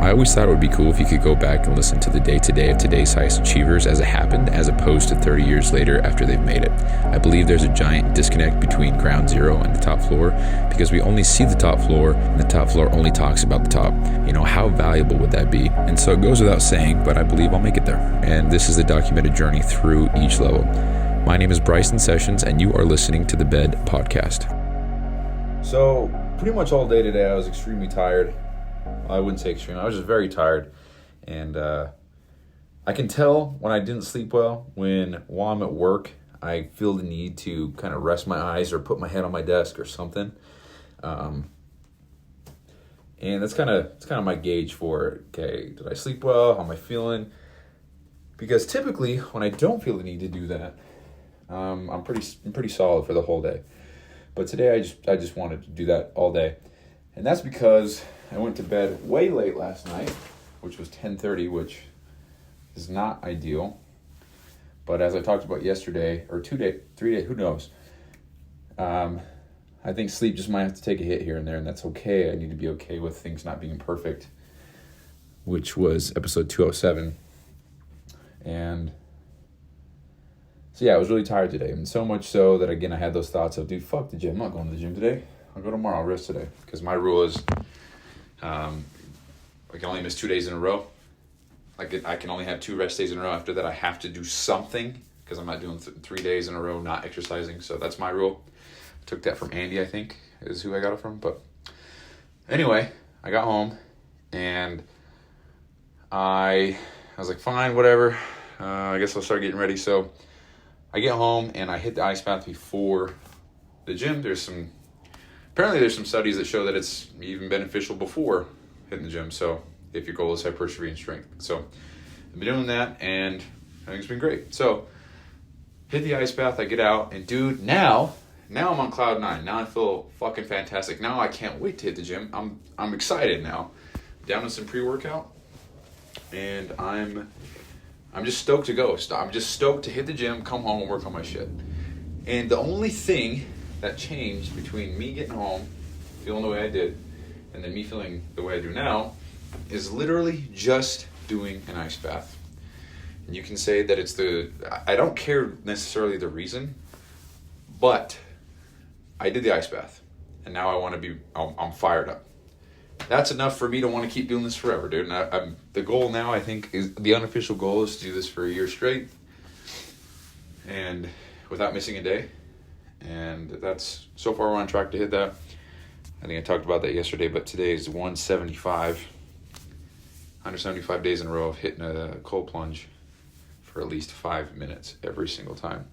I always thought it would be cool if you could go back and listen to the day-to-day of today's highest achievers as it happened, as opposed to 30 years later after they've made it. I believe there's a giant disconnect between ground zero and the top floor because we only see the top floor and the top floor only talks about the top. How valuable would that be? And so it goes without saying, but I believe I'll make it there. And this is a documented journey through each level. My name is Bryson Sessions, and you are listening to the Bed Podcast. So pretty much all day today I was extremely tired. I wouldn't say extreme. I was just very tired. And I can tell when I didn't sleep well, while I'm at work, I feel the need to kind of rest my eyes or put my head on my desk or something. And that's kind of my gauge for, okay, did I sleep well? How am I feeling? Because typically when I don't feel the need to do that, I'm pretty solid for the whole day. But today I just wanted to do that all day. And that's because I went to bed way late last night, which was 10:30, which is not ideal. But as I talked about yesterday, or 3 days, who knows? I think sleep just might have to take a hit here and there, and that's okay. I need to be okay with things not being perfect, which was episode 207. And so yeah, I was really tired today, and so much so that, again, I had those thoughts of, dude, fuck the gym. I'm not going to the gym today. I'll go tomorrow. I'll rest today. Because my rule is I can only miss 2 days in a row. I can only have 2 rest days in a row. After that, I have to do something because I'm not doing 3 days in a row not exercising. So that's my rule. I took that from Andy, I think, is who I got it from. But anyway, I got home, and I was like, fine, whatever. I guess I'll start getting ready. So I get home, and I hit the ice bath before the gym. Apparently there's some studies that show that it's even beneficial before hitting the gym. So if your goal is hypertrophy and strength. So I've been doing that, and I think it's been great. So hit the ice bath, I get out, and dude, now I'm on cloud 9. Now I feel fucking fantastic. Now I can't wait to hit the gym. I'm excited now. Down with some pre-workout, and I'm just stoked to go. I'm just stoked to hit the gym, come home, and work on my shit. And the only thing that changed between me getting home, feeling the way I did, and then me feeling the way I do now, is literally just doing an ice bath. And you can say that I don't care necessarily the reason, but I did the ice bath, and now I'm fired up. That's enough for me to want to keep doing this forever, dude. And the goal now, I think, is the unofficial goal is to do this for a year straight, and without missing a day. And that's, so far we're on track to hit that. I think I talked about that yesterday, but today is 175 days in a row of hitting a cold plunge for at least 5 minutes every single time.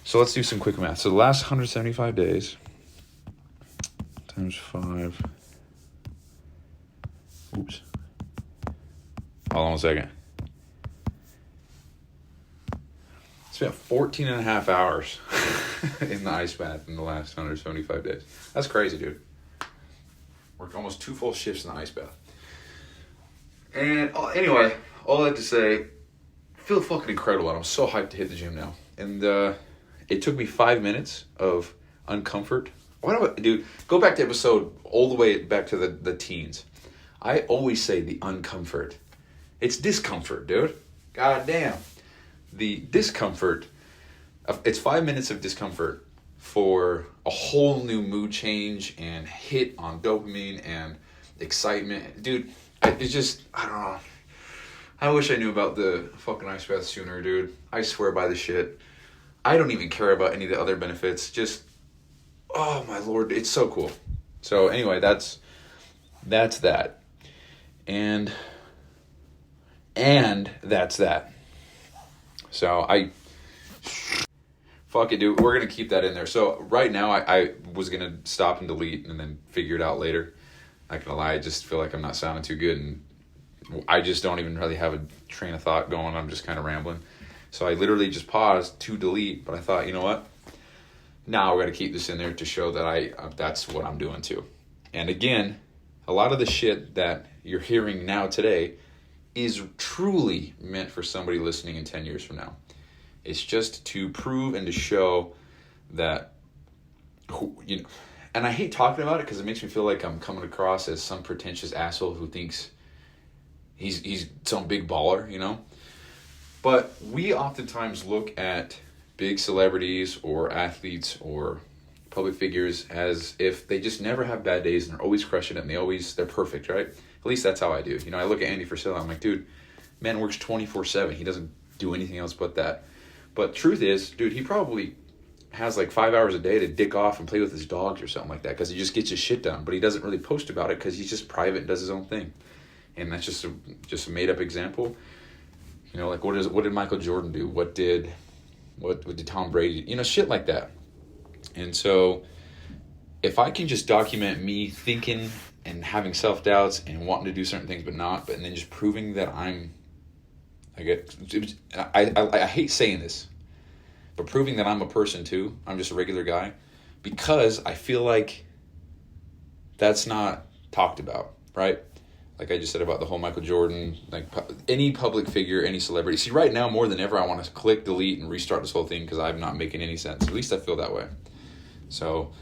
So let's do some quick math. So the last 175 days times 5. Oops. Hold on a second. Spent 14 and a half hours in the ice bath in the last 175 days. That's crazy, dude. Worked almost 2 full shifts in the ice bath. And anyway, all that to say, I feel fucking incredible, and I'm so hyped to hit the gym now. And it took me 5 minutes of uncomfort. Dude, go back to episode all the way back to the teens. I always say the uncomfort. It's discomfort, dude. God damn. The discomfort, it's 5 minutes of discomfort for a whole new mood change and hit on dopamine and excitement. Dude, it's just, I don't know. I wish I knew about the fucking ice bath sooner, dude. I swear by the shit. I don't even care about any of the other benefits. Just, oh my Lord, it's so cool. So anyway, that's that. And that's that. So fuck it, dude. We're going to keep that in there. So right now I was going to stop and delete and then figure it out later. Not going to lie, I just feel like I'm not sounding too good, and I just don't even really have a train of thought going. I'm just kind of rambling. So I literally just paused to delete, but I thought, you know what? Now we're going to keep this in there to show that that's what I'm doing too. And again, a lot of the shit that you're hearing now today is truly meant for somebody listening in 10 years from now. It's just to prove and to show that, and I hate talking about it because it makes me feel like I'm coming across as some pretentious asshole who thinks he's some big baller, you know? But we oftentimes look at big celebrities or athletes or public figures as if they just never have bad days and they're always crushing it and they're perfect, right? At least that's how I do. You know, I look at Andy Frisella, I'm like, dude, man works 24/7. He doesn't do anything else but that. But truth is, dude, he probably has like 5 hours a day to dick off and play with his dogs or something like that because he just gets his shit done. But he doesn't really post about it because he's just private and does his own thing. And that's just a made up example. You know, like what did Michael Jordan do? What did Tom Brady do? You know, shit like that. And so if I can just document me thinking and having self-doubts and wanting to do certain things but then just proving that I hate saying this, but proving that I'm a person too, I'm just a regular guy, because I feel like that's not talked about, right? Like I just said about the whole Michael Jordan, like any public figure, any celebrity. See, right now more than ever, I want to click, delete, and restart this whole thing because I'm not making any sense. At least I feel that way. So,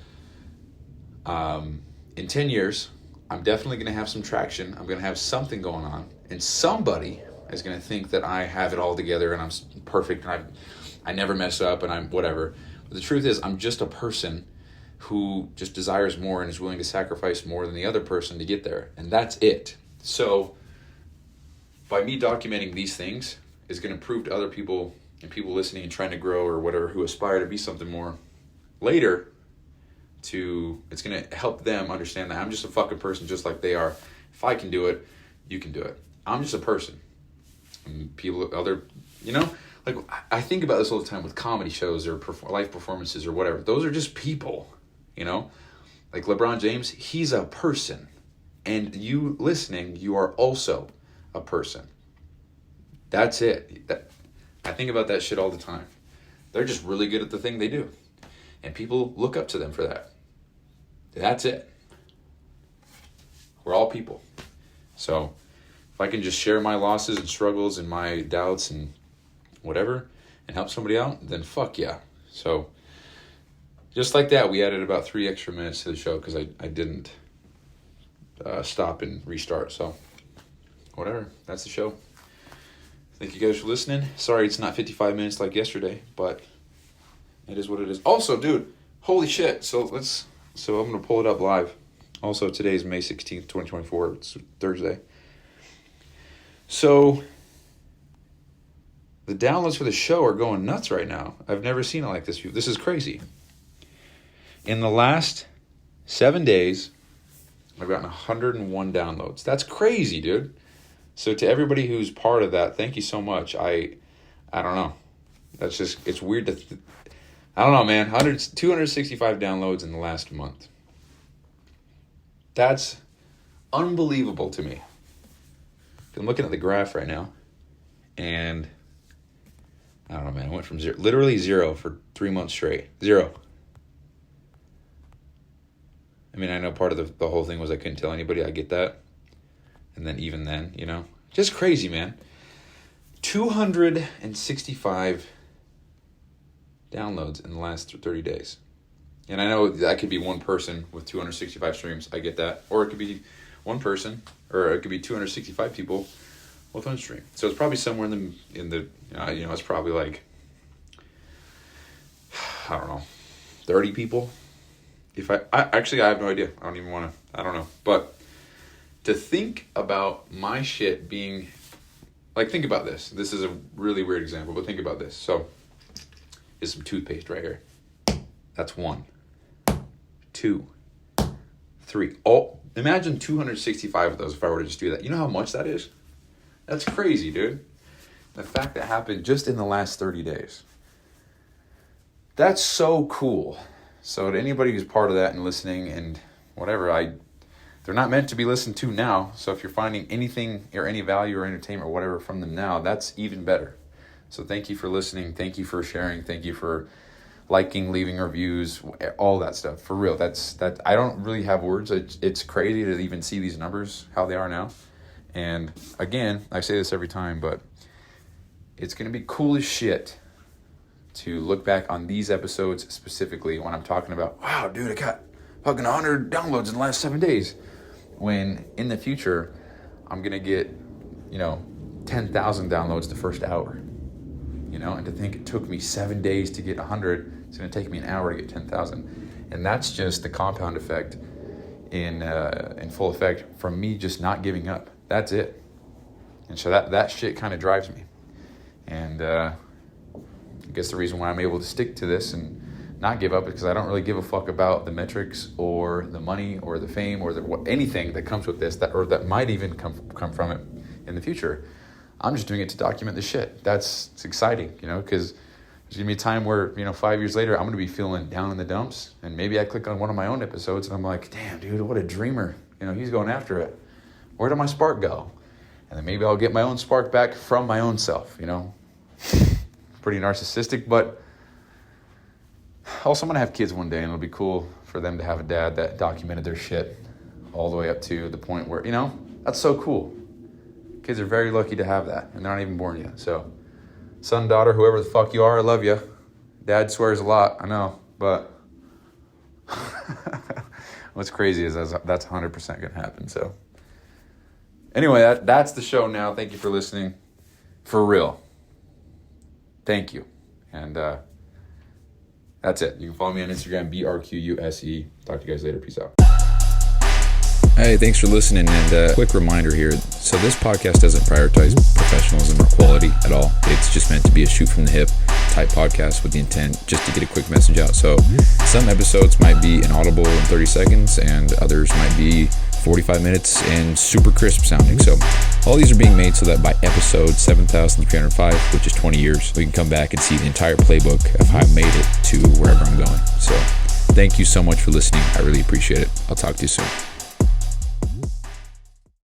in 10 years, I'm definitely going to have some traction. I'm going to have something going on, and somebody is going to think that I have it all together and I'm perfect and I never mess up and I'm whatever. But the truth is, I'm just a person who just desires more and is willing to sacrifice more than the other person to get there, and that's it. So, by me documenting these things is going to prove to other people and people listening and trying to grow or whatever who aspire to be something more later. It's going to help them understand that I'm just a fucking person just like they are. If I can do it, you can do it. I'm just a person. And like I think about this all the time with comedy shows or live performances or whatever. Those are just people, you know? Like LeBron James, he's a person. And you listening, you are also a person. That's it. I think about that shit all the time. They're just really good at the thing they do. And people look up to them for that. That's it. We're all people. So if I can just share my losses and struggles and my doubts and whatever and help somebody out, then fuck yeah. So just like that, we added about 3 extra minutes to the show because I didn't stop and restart. So whatever. That's the show. Thank you guys for listening. Sorry it's not 55 minutes like yesterday, but it is what it is. Also, dude, holy shit. So I'm going to pull it up live. Also, today is May 16th, 2024. It's Thursday. So the downloads for the show are going nuts right now. I've never seen it like this. This is crazy. In the last 7 days, I've gotten 101 downloads. That's crazy, dude. So to everybody who's part of that, thank you so much. I don't know. That's just, it's weird to... I don't know, man. 265 downloads in the last month. That's unbelievable to me. I'm looking at the graph right now, and I don't know, man. I went from literally zero for 3 months straight. Zero. I mean, I know part of the whole thing was I couldn't tell anybody. I get that. And then even then, you know. Just crazy, man. 265 downloads in the last 30 days. And I know that could be one person with 265 streams. I get that. Or it could be one person, or it could be 265 people with one stream. So it's probably somewhere in the it's probably like, I don't know, 30 people. If I have no idea. I don't know. But to think about my shit being, like, think about this. This is a really weird example, but think about this. So, here's some toothpaste right here. That's 1, 2, 3. Imagine 265 of those if I were to just do that. You know how much that is? That's crazy, dude. The fact that happened just in the last 30 days. That's so cool. So to anybody who's part of that and listening and whatever, they're not meant to be listened to now. So if you're finding anything or any value or entertainment or whatever from them now, that's even better. So thank you for listening. Thank you for sharing. Thank you for liking, leaving reviews, all that stuff. For real, that I don't really have words. It's crazy to even see these numbers, how they are now. And again, I say this every time, but it's going to be cool as shit to look back on these episodes specifically when I'm talking about, wow, dude, I got fucking 100 downloads in the last 7 days. When in the future, I'm going to get 10,000 downloads the first hour, and to think it took me 7 days to get 100, it's going to take me an hour to get 10,000. And that's just the compound effect in full effect from me just not giving up. That's it. And so that shit kind of drives me. And I guess the reason why I'm able to stick to this and not give up is because I don't really give a fuck about the metrics or the money or the fame or anything that comes with this that might even come from it in the future. I'm just doing it to document the shit. It's exciting, because there's going to be a time where, 5 years later, I'm going to be feeling down in the dumps. And maybe I click on one of my own episodes and I'm like, damn, dude, what a dreamer. He's going after it. Where did my spark go? And then maybe I'll get my own spark back from my own self, Pretty narcissistic, but also I'm going to have kids one day, and it'll be cool for them to have a dad that documented their shit all the way up to the point where, that's so cool. Kids are very lucky to have that, and they're not even born yet. So, son, daughter, whoever the fuck you are, I love you. Dad swears a lot, I know, but what's crazy is that's 100% going to happen. So, anyway, that's the show now. Thank you for listening. For real. Thank you. And that's it. You can follow me on Instagram, BRQUSE. Talk to you guys later. Peace out. Hey, thanks for listening, and quick reminder here. So this podcast doesn't prioritize professionalism or quality at all. It's just meant to be a shoot from the hip type podcast with the intent just to get a quick message out. So some episodes might be inaudible in 30 seconds and others might be 45 minutes and super crisp sounding. So all these are being made so that by episode 7,305, which is 20 years, we can come back and see the entire playbook of how I made it to wherever I'm going. So thank you so much for listening. I really appreciate it. I'll talk to you soon.